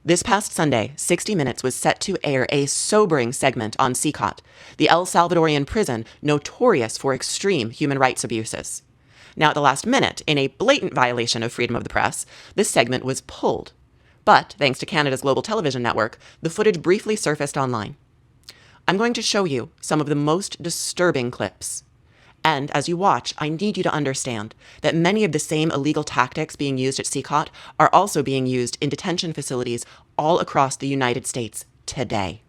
This past Sunday, 60 Minutes was set to air a sobering segment on CECOT, the El Salvadorian prison notorious for extreme human rights abuses. Now, at the last minute, in a blatant violation of freedom of the press, this segment was pulled. But, thanks to Canada's global television network, the footage briefly surfaced online. I'm going to show you some of the most disturbing clips. And as you watch, I need you to understand that many of the same illegal tactics being used at CECOT are also being used in detention facilities all across the United States today.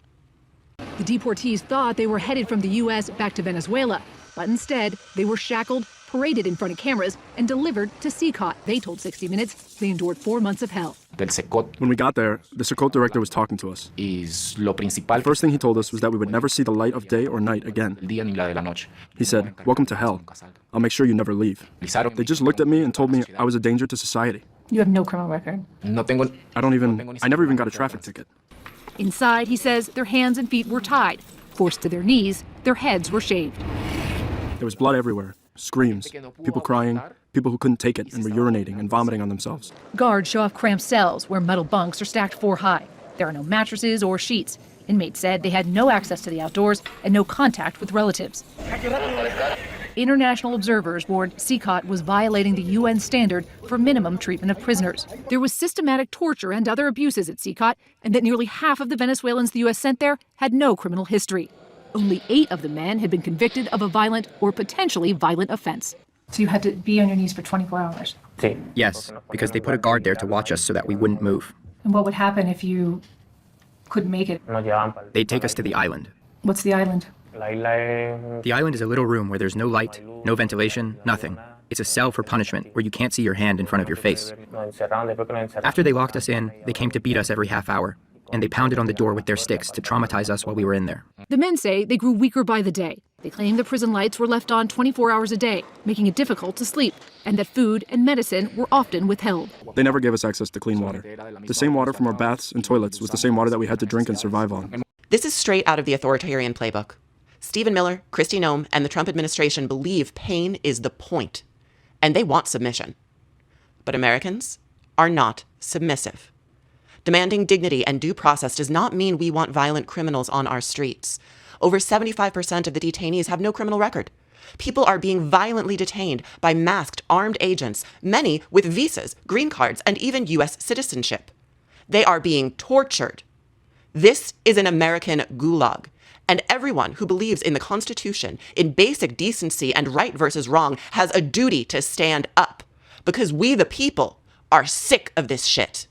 The deportees thought they were headed from the U.S. back to Venezuela, but instead they were shackled, paraded in front of cameras, and delivered to CECOT. They told 60 Minutes they endured 4 months of hell. When we got there, the CECOT director was talking to us. The first thing he told us was that we would never see the light of day or night again. He said, "Welcome to hell. I'll make sure you never leave." They just looked at me and told me I was a danger to society. You have no criminal record. I never even got a traffic ticket. Inside, he says, their hands and feet were tied. Forced to their knees, their heads were shaved. There was blood everywhere, screams, people crying, people who couldn't take it and were urinating and vomiting on themselves. Guards show off cramped cells where metal bunks are stacked 4 high. There are no mattresses or sheets. Inmates said they had no access to the outdoors and no contact with relatives. International observers warned CECOT was violating the UN standard for minimum treatment of prisoners. There was systematic torture and other abuses at CECOT, and that nearly half of the Venezuelans the U.S. sent there had no criminal history. Only 8 of the men had been convicted of a violent or potentially violent offense. So you had to be on your knees for 24 hours? Yes, because they put a guard there to watch us so that we wouldn't move. And what would happen if you couldn't make it? They'd take us to the island. What's the island? The island is a little room where there's no light, no ventilation, nothing. It's a cell for punishment where you can't see your hand in front of your face. After they locked us in, they came to beat us every half hour, and they pounded on the door with their sticks to traumatize us while we were in there. The men say they grew weaker by the day. They claim the prison lights were left on 24 hours a day, making it difficult to sleep, and that food and medicine were often withheld. They never gave us access to clean water. The same water from our baths and toilets was the same water that we had to drink and survive on. This is straight out of the authoritarian playbook. Stephen Miller, Kristi Noem, and the Trump administration believe pain is the point, and they want submission. But Americans are not submissive. Demanding dignity and due process does not mean we want violent criminals on our streets. Over 75% of the detainees have no criminal record. People are being violently detained by masked, armed agents, many with visas, green cards, and even U.S. citizenship. They are being tortured. This is an American gulag. And everyone who believes in the Constitution, in basic decency and right versus wrong, has a duty to stand up. Because we, the people, are sick of this shit.